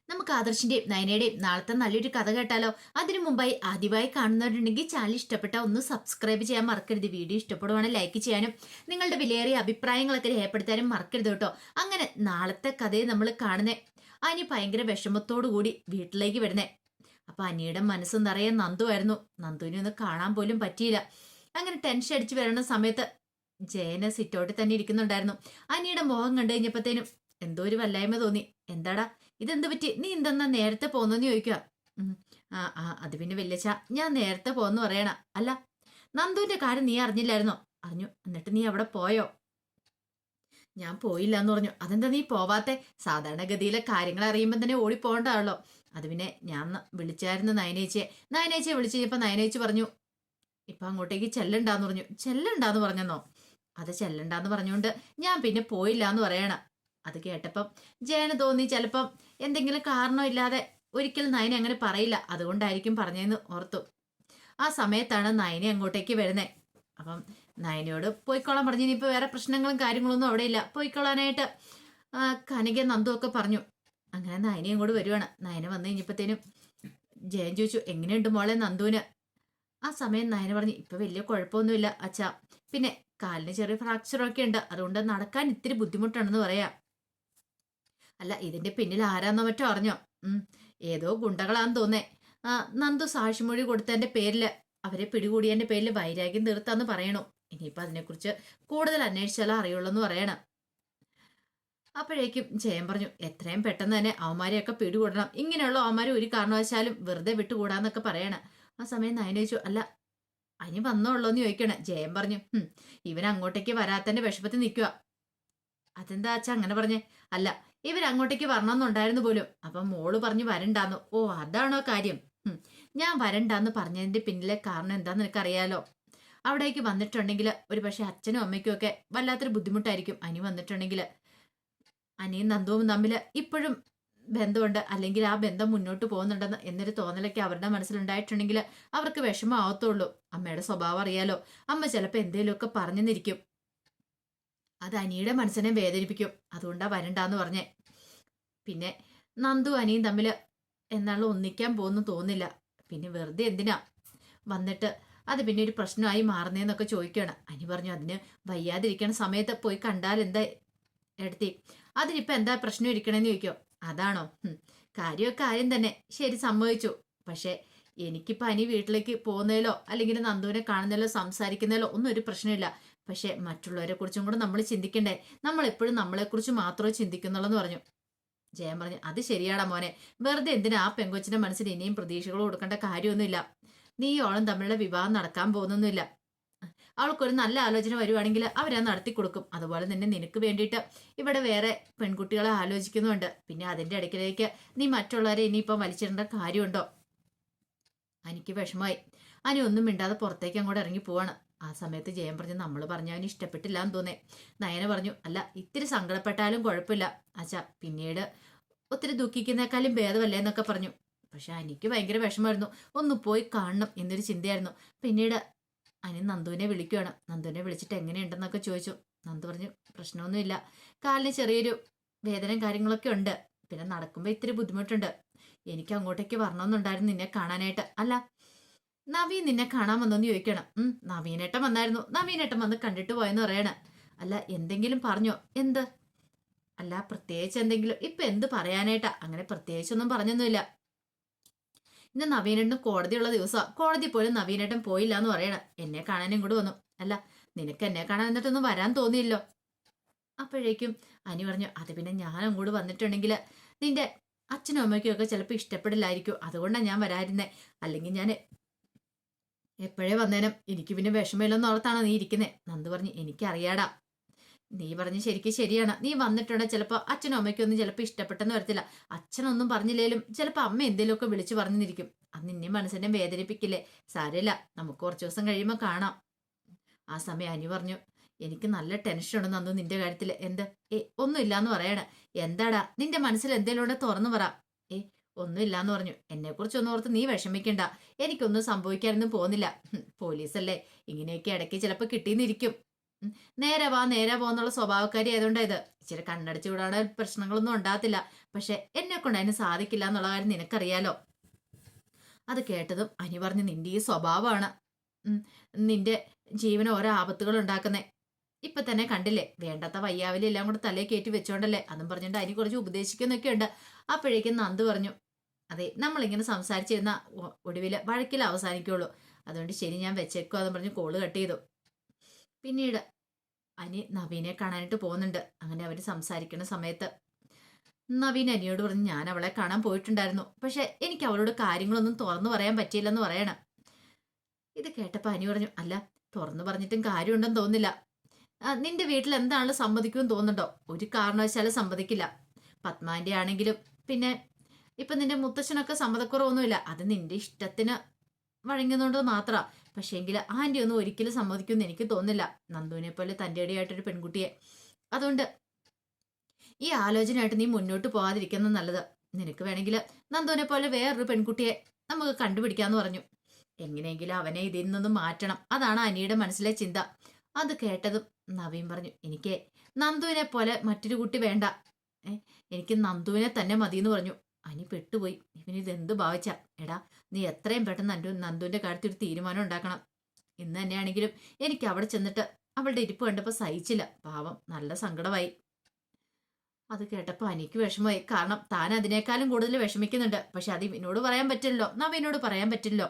നമുക്ക് ആദർശിന്റെയും നയനയുടെയും നാളത്തെ നല്ലൊരു കഥ കേട്ടാലോ? അതിനു മുമ്പായി ആദ്യമായി കാണുന്നവരുണ്ടെങ്കിൽ ചാനൽ ഇഷ്ടപ്പെട്ട ഒന്ന് സബ്സ്ക്രൈബ് ചെയ്യാൻ മറക്കരുത്. വീഡിയോ ഇഷ്ടപ്പെടുവാണെങ്കിൽ ലൈക്ക് ചെയ്യാനും നിങ്ങളുടെ വിലയേറിയ അഭിപ്രായങ്ങളൊക്കെ രേഖപ്പെടുത്താനും മറക്കരുത് കേട്ടോ. അങ്ങനെ നാളത്തെ കഥയെ നമ്മൾ കാണുന്നേ അനി ഭയങ്കര വിഷമത്തോടു കൂടി വീട്ടിലേക്ക് വരുന്നേ. അപ്പൊ അനിയുടെ മനസ്സ് നിറയെ നന്ദുവായിരുന്നു. നന്ദുവിനെ ഒന്ന് കാണാൻ പോലും പറ്റിയില്ല. അങ്ങനെ ടെൻഷൻ അടിച്ച് വരണ സമയത്ത് ജയന സിറ്റൗട്ടിൽ തന്നെ ഇരിക്കുന്നുണ്ടായിരുന്നു. അനിയുടെ മുഖം കണ്ടു കഴിഞ്ഞപ്പോഴത്തേനും എന്തോ ഒരു വല്ലായ്മ തോന്നി. എന്താടാ ഇതെന്ത് പറ്റി? നീ എന്തെന്നാ നേരത്തെ പോന്നെന്ന് ചോദിക്കുക. ആ ആ അത് പിന്നെ വല്യച്ച ഞാൻ നേരത്തെ പോന്ന് പറയണ. അല്ല നന്ദുവിന്റെ കാര്യം നീ അറിഞ്ഞില്ലായിരുന്നോ? അറിഞ്ഞു. എന്നിട്ട് നീ അവിടെ പോയോ? ഞാൻ പോയില്ല എന്ന് പറഞ്ഞു. അതെന്താ നീ പോവാത്തെ? സാധാരണഗതിയിലെ കാര്യങ്ങൾ അറിയുമ്പോൾ തന്നെ ഓടിപ്പോണ്ടാണല്ലോ. അത് പിന്നെ ഞാൻ വിളിച്ചായിരുന്നു നയനേച്ചിയെ. നയനേച്ചിയെ വിളിച്ചു കഴിഞ്ഞപ്പോ നയനേച്ചി പറഞ്ഞു ഇപ്പൊ അങ്ങോട്ടേക്ക് ചെല്ലണ്ടാന്ന് പറഞ്ഞു. ചെല്ലണ്ടാന്ന് പറഞ്ഞെന്നോ? അത് ചെല്ലണ്ടാന്ന് പറഞ്ഞുകൊണ്ട് ഞാൻ പിന്നെ പോയില്ല എന്ന് പറയണ. അത് കേട്ടപ്പം ജയന് തോന്നി ചിലപ്പം എന്തെങ്കിലും കാരണമില്ലാതെ ഒരിക്കലും നയനെ അങ്ങനെ പറയില്ല, അതുകൊണ്ടായിരിക്കും പറഞ്ഞതെന്ന് ഓർത്തു. ആ സമയത്താണ് നയനെ അങ്ങോട്ടേക്ക് വരുന്നേ. അപ്പം നയനയോട് പോയിക്കോളാൻ പറഞ്ഞു. ഇനിയിപ്പോ വേറെ പ്രശ്നങ്ങളും കാര്യങ്ങളൊന്നും അവിടെ ഇല്ല, പോയിക്കോളാനായിട്ട് കനിക നന്ദു ഒക്കെ പറഞ്ഞു. അങ്ങനെ നയനെ അങ്ങോട്ട് വരുവാണ്. നയന വന്നു കഴിഞ്ഞപ്പോഴത്തേനും ജയൻ ചോദിച്ചു എങ്ങനെയുണ്ട് മോളെ നന്ദുവിന്? ആ സമയം നയന പറഞ്ഞു ഇപ്പൊ വലിയ കുഴപ്പമൊന്നുമില്ല അച്ഛാ, പിന്നെ കാലിന് ചെറിയ ഫ്രാക്ചറൊക്കെ ഉണ്ട്, അതുകൊണ്ട് നടക്കാൻ ഇത്തിരി ബുദ്ധിമുട്ടാണെന്ന് പറയാ. അല്ല ഇതിന്റെ പിന്നിൽ ആരാന്നോ മറ്റോ അറിഞ്ഞോ? ഏതോ ഗുണ്ടകളാന്ന് തോന്നേ. നന്ദു സാക്ഷിമൊഴി കൊടുത്തതിന്റെ പേരില് അവരെ പിടികൂടിയതിന്റെ പേരിൽ വൈരാഗ്യം തീർത്താന്ന് പറയണു. ഇനിയിപ്പൊ അതിനെക്കുറിച്ച് കൂടുതൽ അന്വേഷിച്ചാലോ അറിയുള്ളൂ എന്ന് പറയണം. അപ്പോഴേക്കും ജയൻ പറഞ്ഞു എത്രയും പെട്ടെന്ന് തന്നെ അവന്മാരെയൊക്കെ പിടികൂടണം, ഇങ്ങനെയുള്ള അവന്മാരെ ഒരു കാരണവശാലും വെറുതെ വിട്ടുകൂടാന്നൊക്കെ പറയണം. ആ സമയം നയന ചോദിച്ചു അല്ല അനി വന്നോളൂന്ന് ചോദിക്കണേ. ജയൻ പറഞ്ഞു ഇവൻ അങ്ങോട്ടേക്ക് വരാത്തന്റെ വിഷമത്തിൽ നിൽക്കുക. അതെന്താ അച്ഛാ അങ്ങനെ പറഞ്ഞേ? അല്ല ഇവരങ്ങോട്ടേക്ക് വരണമെന്നുണ്ടായിരുന്നു പോലും, അപ്പം മോള് പറഞ്ഞു വരണ്ടാന്ന്. ഓ അതാണോ കാര്യം? ഞാൻ വരണ്ടാന്ന് പറഞ്ഞതിന്റെ പിന്നിലെ കാരണം എന്താന്ന് നിനക്കറിയാലോ. അവിടേക്ക് വന്നിട്ടുണ്ടെങ്കിൽ ഒരു പക്ഷെ അച്ഛനും അമ്മയ്ക്കും ഒക്കെ വല്ലാത്തൊരു ബുദ്ധിമുട്ടായിരിക്കും. അനി വന്നിട്ടുണ്ടെങ്കിൽ അനിയും നന്ദുവും തമ്മിൽ ഇപ്പോഴും ബന്ധമുണ്ട്, അല്ലെങ്കിൽ ആ ബന്ധം മുന്നോട്ട് പോകുന്നുണ്ടെന്ന് എന്നൊരു തോന്നലൊക്കെ അവരുടെ മനസ്സിലുണ്ടായിട്ടുണ്ടെങ്കിൽ അവർക്ക് വിഷമമാവത്തുള്ളൂ. അമ്മയുടെ സ്വഭാവം അറിയാലോ, അമ്മ ചിലപ്പോൾ എന്തെങ്കിലുമൊക്കെ പറഞ്ഞെന്നിരിക്കും, അത് അനിയുടെ മനസ്സിനെ വേദനിപ്പിക്കും. അതുകൊണ്ടാ വരണ്ടാന്ന് പറഞ്ഞേ. പിന്നെ നന്ദു അനിയും തമ്മിൽ എന്നാലും ഒന്നിക്കാൻ പോകുന്നു തോന്നില്ല. പിന്നെ വെറുതെ എന്തിനാ വന്നിട്ട് അത് പിന്നെ ഒരു പ്രശ്നമായി മാറുന്നേന്നൊക്കെ ചോദിക്കുകയാണ്. അനി പറഞ്ഞു അതിന് വയ്യാതിരിക്കണ സമയത്ത് പോയി കണ്ടാൽ എന്താ എടുത്തി, അതിനിപ്പോ എന്താ പ്രശ്നം ഇരിക്കണേന്ന് ചോദിക്കോ. അതാണോ? കാര്യമൊക്കെ കാര്യം തന്നെ, ശരി സമ്മതിച്ചു. പക്ഷെ എനിക്കിപ്പോ അനി വീട്ടിലേക്ക് പോകുന്നതിലോ അല്ലെങ്കിൽ നന്ദുവിനെ കാണുന്നതിലോ സംസാരിക്കുന്നതിലോ ഒന്നും ഒരു പ്രശ്നമില്ല. പക്ഷെ മറ്റുള്ളവരെ കുറിച്ചും കൂടെ നമ്മൾ ചിന്തിക്കണ്ടേ? നമ്മൾ എപ്പോഴും നമ്മളെക്കുറിച്ച് മാത്രമേ ചിന്തിക്കുന്നുള്ളൂ എന്ന് പറഞ്ഞു. ജയൻ പറഞ്ഞു അത് ശരിയാടാ മോനെ, വെറുതെ എന്തിനാ ആ പെങ്കൊച്ചിന്റെ മനസ്സിൽ ഇനിയും പ്രതീക്ഷകൾ കൊടുക്കേണ്ട കാര്യമൊന്നുമില്ല. നീ ഓളും തമ്മിലുള്ള വിവാഹം നടക്കാൻ പോകുന്നൊന്നുമില്ല. അവൾക്കൊരു നല്ല ആലോചന വരുവാണെങ്കിൽ അവരത് നടത്തി കൊടുക്കും. അതുപോലെ തന്നെ നിനക്ക് വേണ്ടിയിട്ട് ഇവിടെ വേറെ പെൺകുട്ടികളെ ആലോചിക്കുന്നുണ്ട്. പിന്നെ അതിന്റെ ഇടയ്ക്കിലേക്ക് നീ മറ്റുള്ളവരെ ഇനിയിപ്പം വലിച്ചിടേണ്ട കാര്യമുണ്ടോ? എനിക്ക് വിഷമമായി. അനി ഒന്നും മിണ്ടാതെ പുറത്തേക്ക് അങ്ങോട്ട് ഇറങ്ങി പോവാണ്. ആ സമയത്ത് ജയൻ പറഞ്ഞു നമ്മൾ പറഞ്ഞ അവന് ഇഷ്ടപ്പെട്ടില്ല എന്ന് തോന്നേ. നയന പറഞ്ഞു അല്ല ഇത്തിരി സങ്കടപ്പെട്ടാലും കുഴപ്പമില്ല അച്ഛാ, പിന്നീട് ഒത്തിരി ദുഃഖിക്കുന്നേക്കാളും ഭേദമല്ലേ എന്നൊക്കെ പറഞ്ഞു. പക്ഷെ എനിക്ക് ഭയങ്കര വിഷമമായിരുന്നു, ഒന്ന് പോയി കാണണം എന്നൊരു ചിന്തയായിരുന്നു. പിന്നീട് അനി നന്ദുവിനെ വിളിക്കുകയാണ്. നന്ദുവിനെ വിളിച്ചിട്ട് എങ്ങനെയുണ്ടെന്നൊക്കെ ചോദിച്ചു. നന്ദു പറഞ്ഞു പ്രശ്നമൊന്നുമില്ല, കാലിന് ചെറിയൊരു വേദനയും കാര്യങ്ങളൊക്കെ ഉണ്ട്, പിന്നെ നടക്കുമ്പോൾ ഇത്തിരി ബുദ്ധിമുട്ടുണ്ട്. എനിക്ക് അങ്ങോട്ടേക്ക് വരണമെന്നുണ്ടായിരുന്നു നിന്നെ കാണാനായിട്ട്. അല്ല നവീൻ നിന്നെ കാണാൻ വന്നോന്ന് ചോദിക്കണം. നവീനേട്ടൻ വന്നായിരുന്നു, നവീനേട്ടൻ വന്ന് കണ്ടിട്ട് പോയെന്ന് പറയണ. അല്ല എന്തെങ്കിലും പറഞ്ഞോ? എന്ത്? അല്ല പ്രത്യേകിച്ച് എന്തെങ്കിലും? ഇപ്പൊ എന്ത് പറയാനായിട്ടാ? അങ്ങനെ പ്രത്യേകിച്ചൊന്നും പറഞ്ഞൊന്നുമില്ല. ഇന്ന് നവീനേട്ടന് കോടതിയുള്ള ദിവസമാണ്, കോടതി പോലും നവീനേട്ടൻ പോയില്ല എന്ന് പറയണ. എന്നെ കാണാനും ഇങ്ങോട്ട് വന്നു. അല്ല നിനക്ക് എന്നെ കാണാൻ എന്നിട്ടൊന്നും വരാൻ തോന്നിയില്ലോ. അപ്പോഴേക്കും അനി പറഞ്ഞു അത് പിന്നെ ഞാൻ അങ്ങോട്ട് വന്നിട്ടുണ്ടെങ്കിൽ നിന്റെ അച്ഛനും അമ്മയ്ക്കും ഒക്കെ ചിലപ്പോൾ ഇഷ്ടപ്പെടില്ലായിരിക്കും, അതുകൊണ്ടാണ് ഞാൻ വരാതിരുന്നേ. അല്ലെങ്കിൽ ഞാൻ എപ്പോഴേ വന്നേനും. എനിക്ക് പിന്നെ വിഷമമില്ലെന്ന് ഓർത്താണ് നീ ഇരിക്കുന്നേ. നന്ദു പറഞ്ഞു എനിക്കറിയാടാ, നീ പറഞ്ഞ് ശരിക്കും ശരിയാണ്. നീ വന്നിട്ടുണ്ടെ ചിലപ്പോൾ അച്ഛനും അമ്മയ്ക്കും ഒന്നും ചിലപ്പോൾ ഇഷ്ടപ്പെട്ടെന്ന് വരത്തില്ല. അച്ഛനൊന്നും പറഞ്ഞില്ലേലും ചിലപ്പോൾ അമ്മ എന്തെങ്കിലുമൊക്കെ വിളിച്ചു പറഞ്ഞിരിക്കും. അത് നിന്നെ മനസ്സിനെ വേദനിപ്പിക്കില്ലേ? സാരമില്ല, നമുക്ക് കുറച്ച് ദിവസം കഴിയുമ്പോൾ കാണാം. ആ സമയം അനി പറഞ്ഞു എനിക്ക് നല്ല ടെൻഷൻ ഉണ്ട് നന്ദു നിന്റെ കാര്യത്തിൽ. എന്ത്? ഒന്നുമില്ല എന്ന് പറയണ. എന്താടാ നിന്റെ മനസ്സിൽ എന്തെങ്കിലും ഉണ്ടെ തുറന്നു പറ. ഒന്നുമില്ല എന്ന് പറഞ്ഞു. എന്നെ കുറിച്ചൊന്നും ഓർത്ത് നീ വിഷമിക്കണ്ട, എനിക്കൊന്നും സംഭവിക്കാനൊന്നും പോകുന്നില്ല. പോലീസല്ലേ, ഇങ്ങനെയൊക്കെ ഇടയ്ക്ക് ചിലപ്പോൾ കിട്ടിയെന്നിരിക്കും. ഉം. നേരെ വാ നേരെ പോന്നുള്ള സ്വഭാവക്കാരി ആയതുകൊണ്ട് ഇത് ഇച്ചിരി കണ്ണടച്ചു വിടാനുള്ള പ്രശ്നങ്ങളൊന്നും ഉണ്ടാകത്തില്ല. പക്ഷെ എന്നെ കൊണ്ട് അതിന് സാധിക്കില്ല എന്നുള്ള കാര്യം നിനക്കറിയാലോ. അത് കേട്ടതും അനി പറഞ്ഞു, നിന്റെ ഈ സ്വഭാവമാണ് ഉം, നിന്റെ ജീവന് ഓരോ ആപത്തുകൾ ഉണ്ടാക്കുന്നേ. ഇപ്പൊ തന്നെ കണ്ടില്ലേ, വേണ്ടാത്ത വയ്യാവലി എല്ലാം കൂടെ തലേ കയറ്റി വെച്ചോണ്ടല്ലേ. അതും പറഞ്ഞിട്ട് അനി കുറച്ച് ഉപദേശിക്കുന്നൊക്കെ ഉണ്ട്. അപ്പോഴേക്കും നന്ദു പറഞ്ഞു, അതെ നമ്മളിങ്ങനെ സംസാരിച്ചിരുന്ന ഒടുവില് വഴക്കിൽ അവസാനിക്കുള്ളൂ. അതുകൊണ്ട് ശരി ഞാൻ വെച്ചേക്കോ എന്ന് പറഞ്ഞ് കോള് കട്ട് ചെയ്തു. പിന്നീട് അനി നവീനെ കാണാനായിട്ട് പോകുന്നുണ്ട്. അങ്ങനെ അവര് സംസാരിക്കുന്ന സമയത്ത് നവീൻ അനിയോട് പറഞ്ഞു, ഞാൻ അവളെ കാണാൻ പോയിട്ടുണ്ടായിരുന്നു, പക്ഷെ എനിക്ക് അവളോട് കാര്യങ്ങളൊന്നും തുറന്നു പറയാൻ പറ്റിയില്ലെന്ന് പറയണം. ഇത് കേട്ടപ്പോ അനി പറഞ്ഞു, അല്ല തുറന്നു പറഞ്ഞിട്ടും കാര്യമുണ്ടെന്ന് തോന്നുന്നില്ല. നിന്റെ വീട്ടിൽ എന്താണെങ്കിലും സമ്മതിക്കുമെന്ന് തോന്നുന്നുണ്ടോ? ഒരു കാരണവശാലും സമ്മതിക്കില്ല. പത്മാന്റെ ആണെങ്കിലും പിന്നെ ഇപ്പൊ നിന്റെ മുത്തശ്ശനൊക്കെ സമ്മതക്കുറവൊന്നുമില്ല. അത് നിന്റെ ഇഷ്ടത്തിന് വഴങ്ങുന്നുണ്ട് മാത്രമാ. പക്ഷേങ്കിൽ ആന്റി ഒന്നും ഒരിക്കലും സമ്മതിക്കുമെന്ന് എനിക്ക് തോന്നുന്നില്ല, നന്ദുവിനെ പോലെ തൻ്റെ ഇടയായിട്ടൊരു പെൺകുട്ടിയെ. അതുകൊണ്ട് ഈ ആലോചനയായിട്ട് നീ മുന്നോട്ട് പോകാതിരിക്കുന്നത് നല്ലത്. നിനക്ക് വേണമെങ്കിൽ നന്ദുവിനെ പോലെ വേറൊരു പെൺകുട്ടിയെ നമുക്ക് കണ്ടുപിടിക്കാന്ന് പറഞ്ഞു. എങ്ങനെയെങ്കിലും അവനെ ഇതിൽ നിന്നും മാറ്റണം, അതാണ് അനിയുടെ മനസ്സിലെ ചിന്ത. അത് കേട്ടതും നവീൻ പറഞ്ഞു, എനിക്ക് നന്ദുവിനെ പോലെ മറ്റൊരു കുട്ടി വേണ്ട, എനിക്ക് നന്ദുവിനെ തന്നെ മതിയെന്ന് പറഞ്ഞു. അനി പെട്ടുപോയി. ഇവനിതെന്ത് ഭാവിച്ച. എടാ നീ എത്രയും പെട്ടെന്ന് നന്ദുവിന്റെ കാര്യത്തിൽ ഒരു തീരുമാനം ഉണ്ടാക്കണം. ഇന്ന് തന്നെയാണെങ്കിലും എനിക്ക് അവിടെ ചെന്നിട്ട് അവളുടെ ഇരിപ്പ് കണ്ടപ്പോൾ സഹിച്ചില്ല. പാവം നല്ല സങ്കടമായി. അത് കേട്ടപ്പോൾ അനിക്ക് വിഷമമായി. കാരണം താൻ അതിനേക്കാളും കൂടുതൽ വിഷമിക്കുന്നുണ്ട്. പക്ഷെ അത് ഇവനോട് പറയാൻ പറ്റില്ലല്ലോ, നവീനോട് പറയാൻ പറ്റില്ലല്ലോ.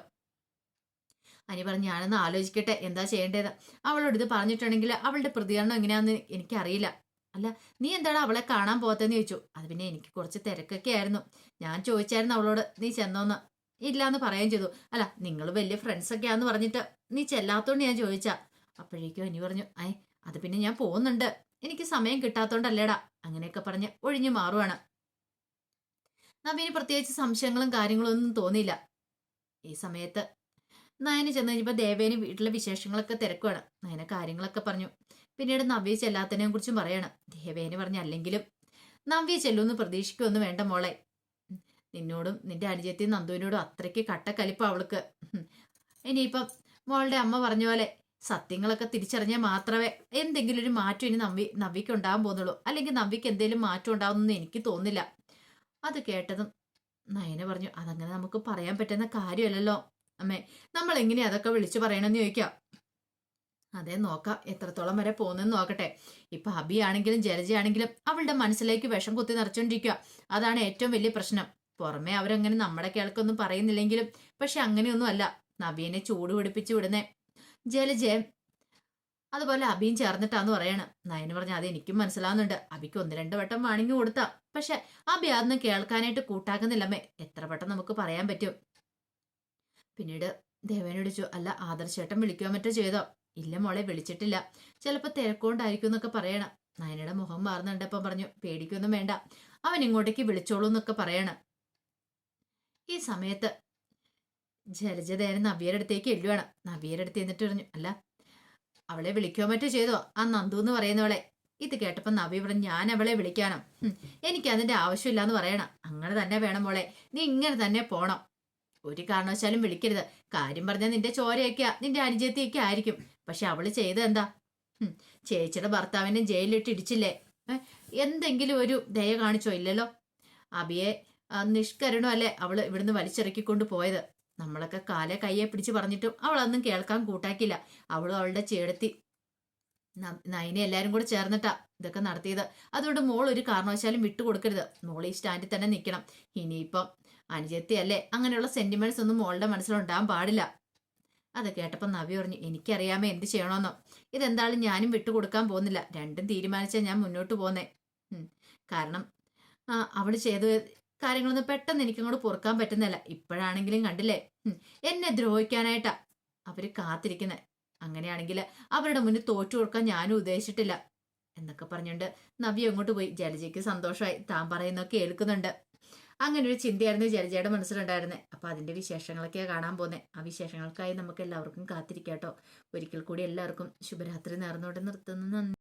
അനി പറഞ്ഞു, ഞാനൊന്ന് ആലോചിക്കട്ടെ എന്താ ചെയ്യേണ്ടത്. അവളോട് ഇത് പറഞ്ഞിട്ടുണ്ടെങ്കിൽ അവളുടെ പ്രതികരണം എങ്ങനെയാണെന്ന് എനിക്കറിയില്ല. അല്ല നീ എന്താണ് അവളെ കാണാൻ പോകത്തെന്ന് ചോദിച്ചു. അത് പിന്നെ എനിക്ക് കുറച്ച് തിരക്കൊക്കെ ആയിരുന്നു. ഞാൻ ചോദിച്ചായിരുന്നു അവളോട് നീ ചെന്നോന്ന്. ഇല്ലാന്ന് പറയുകയും ചെയ്തു. അല്ല നിങ്ങൾ വലിയ ഫ്രണ്ട്സൊക്കെയാന്ന് പറഞ്ഞിട്ട് നീ ചെല്ലാത്തോണ്ട് ഞാൻ ചോദിച്ചാ. അപ്പോഴേക്കും അനി പറഞ്ഞു, അത് പിന്നെ ഞാൻ പോകുന്നുണ്ട്, എനിക്ക് സമയം കിട്ടാത്തോണ്ടല്ലേടാ. അങ്ങനെയൊക്കെ പറഞ്ഞ് ഒഴിഞ്ഞു മാറുവാണ്. നവീന് പ്രത്യേകിച്ച് സംശയങ്ങളും കാര്യങ്ങളും ഒന്നും തോന്നിയില്ല. ഈ സമയത്ത് നയന് ചെന്ന് കഴിഞ്ഞപ്പോൾ ദേവേന് വീട്ടിലെ വിശേഷങ്ങളൊക്കെ തിരക്കുവാണ്. നയന കാര്യങ്ങളൊക്കെ പറഞ്ഞു. പിന്നീട് നവ്യ ചെല്ലാത്തതിനെ കുറിച്ചും പറയണം. ദേവേന് പറഞ്ഞു, അല്ലെങ്കിലും നവ്യ ചെല്ലുമെന്ന് പ്രതീക്ഷിക്കുമൊന്നും വേണ്ട മോളെ. നിന്നോടും നിന്റെ അനുജത്തി നന്ദുവിനോടും അത്രയ്ക്ക് കട്ടക്കലിപ്പ അവൾക്ക്. ഇനിയിപ്പം മോളുടെ അമ്മ പറഞ്ഞ പോലെ സത്യങ്ങളൊക്കെ തിരിച്ചറിഞ്ഞാൽ മാത്രമേ എന്തെങ്കിലും ഒരു മാറ്റം ഇനി നവ്യക്ക് ഉണ്ടാകാൻ പോകുന്നുള്ളൂ. അല്ലെങ്കിൽ നവ്യക്ക് എന്തെങ്കിലും മാറ്റം ഉണ്ടാവുമെന്ന് എനിക്ക് തോന്നില്ല. അത് കേട്ടതും നയന പറഞ്ഞു, അതങ്ങനെ നമുക്ക് പറയാൻ പറ്റുന്ന കാര്യമല്ലല്ലോ അമ്മേ. നമ്മൾ എങ്ങനെയാ അതൊക്കെ വിളിച്ചു പറയണമെന്ന് ചോദിക്കാം. അതേ നോക്കാം എത്രത്തോളം വരെ പോകുന്നെന്ന് നോക്കട്ടെ. ഇപ്പൊ അബിയാണെങ്കിലും ജലജയാണെങ്കിലും അവളുടെ മനസ്സിലേക്ക് വിഷം കുത്തി നിറച്ചോണ്ടിരിക്കുക. അതാണ് ഏറ്റവും വലിയ പ്രശ്നം. പുറമെ അവരങ്ങനെ നമ്മുടെ കേൾക്കൊന്നും പറയുന്നില്ലെങ്കിലും പക്ഷെ അങ്ങനെയൊന്നും അല്ല. നബീനെ ചൂട് പിടിപ്പിച്ച് വിടുന്നേ ജലജയം അതുപോലെ അബിയും ചേർന്നിട്ടാന്ന് പറയാണ്. നയന് പറഞ്ഞ അത് എനിക്കും മനസ്സിലാവുന്നുണ്ട്. അബിക്ക് 1-2 വട്ടം വാണിങ്ങി കൊടുത്താ, പക്ഷെ അബി അതൊന്നും കേൾക്കാനായിട്ട് കൂട്ടാക്കുന്നില്ലമ്മേ. എത്ര വട്ടം നമുക്ക് പറയാൻ പറ്റും. പിന്നീട് ദേവേനോട് ചോദിച്ചു, അല്ല ആദർശേട്ടൻ വിളിക്കുകയോ മറ്റോ ചെയ്തോ? ഇല്ല മോളെ വിളിച്ചിട്ടില്ല, ചിലപ്പോൾ തിരക്കൊണ്ടായിരിക്കും എന്നൊക്കെ പറയണം. നയനയുടെ മുഖം മാറുന്നുണ്ടപ്പം പറഞ്ഞു, പേടിക്കൊന്നും വേണ്ട, അവൻ ഇങ്ങോട്ടേക്ക് വിളിച്ചോളൂ എന്നൊക്കെ പറയണം. ഈ സമയത്ത് ജലജദേവൻ നവ്യയുടെ അടുത്തേക്ക് എല്ലുവാണ്. നവ്യയുടെ അടുത്ത് എന്നിട്ട് പറഞ്ഞു, അല്ല അവളെ വിളിക്കുകയോ മറ്റോ ചെയ്തോ ആ നന്ദു എന്ന് പറയുന്നവളെ? ഇത് കേട്ടപ്പോൾ നവ്യ പറഞ്ഞു, ഞാൻ അവളെ വിളിക്കാനോ? എനിക്ക് അതിന്റെ ആവശ്യമില്ലാന്ന് പറയണം. അങ്ങനെ തന്നെ വേണം മോളെ, നീ ഇങ്ങനെ തന്നെ പോണം, ഒരു കാരണവശാലും വിളിക്കരുത്. കാര്യം പറഞ്ഞാൽ നിന്റെ ചോരയൊക്കെയാ, നിന്റെ അനുജത്തിയൊക്കെ ആയിരിക്കും. പക്ഷെ അവള് ചെയ്തത് എന്താ? ചേച്ചിയുടെ ഭർത്താവിനെ ജയിലിലിട്ട് ഇടിച്ചില്ലേ? എന്തെങ്കിലും ഒരു ദയ കാണിച്ചോ? ഇല്ലല്ലോ. അബിയെ നിഷ്കരണമല്ലേ അവള് ഇവിടുന്ന് വലിച്ചിറക്കിക്കൊണ്ട് പോയത്. നമ്മളൊക്കെ കാലെ കയ്യെ പിടിച്ച് പറഞ്ഞിട്ടും അവളൊന്നും കേൾക്കാൻ കൂട്ടാക്കില്ല. അവളും അവളുടെ ചേടത്തി നൈനെ എല്ലാരും കൂടെ ചേർന്നിട്ടാ ഇതൊക്കെ നടത്തിയത്. അതുകൊണ്ട് മോൾ ഒരു കാരണവശാലും വിട്ടുകൊടുക്കരുത്. മോൾ ഈ സ്റ്റാൻഡിൽ തന്നെ നിൽക്കണം. ഇനിയിപ്പം അനുജത്തി അല്ലേ, അങ്ങനെയുള്ള സെന്റിമെന്റ്സ് ഒന്നും മോളുടെ മനസ്സിലുണ്ടാകാൻ പാടില്ല. അത് കേട്ടപ്പോൾ നവ്യ പറഞ്ഞു, എനിക്കറിയാമേ എന്ത് ചെയ്യണമെന്നോ. ഇതെന്തായാലും ഞാനും വിട്ടുകൊടുക്കാൻ പോകുന്നില്ല. രണ്ടും തീരുമാനിച്ചാൽ ഞാൻ മുന്നോട്ട് പോന്നേ. കാരണം അവള് ചെയ്ത കാര്യങ്ങളൊന്നും പെട്ടെന്ന് എനിക്കങ്ങോട്ട് പൊറുക്കാൻ പറ്റുന്നില്ല. ഇപ്പോഴാണെങ്കിലും കണ്ടില്ലേ, എന്നെ ദ്രോഹിക്കാനായിട്ടാ അവര് കാത്തിരിക്കുന്നത്. അങ്ങനെയാണെങ്കിൽ അവരുടെ മുന്നിൽ തോറ്റു കൊടുക്കാൻ ഞാനും ഉദ്ദേശിച്ചിട്ടില്ല എന്നൊക്കെ പറഞ്ഞുകൊണ്ട് നവ്യ അങ്ങോട്ട് പോയി. ജലജയ്ക്ക് സന്തോഷമായി, താൻ പറയുന്നൊക്കെ കേൾക്കുന്നുണ്ട്. അങ്ങനെ ഒരു ചിന്തയായിരുന്നു ജലജയുടെ മനസ്സിലുണ്ടായിരുന്നത്. അപ്പൊ അതിന്റെ വിശേഷങ്ങളൊക്കെ കാണാൻ പോകുന്നത്. ആ വിശേഷങ്ങൾക്കായി നമുക്ക് എല്ലാവർക്കും കാത്തിരിക്കാട്ടോ. ഒരിക്കൽ കൂടി എല്ലാവർക്കും ശുഭരാത്രി നേർന്നുകൊണ്ട് നിർത്തുന്നു. നന്ദി.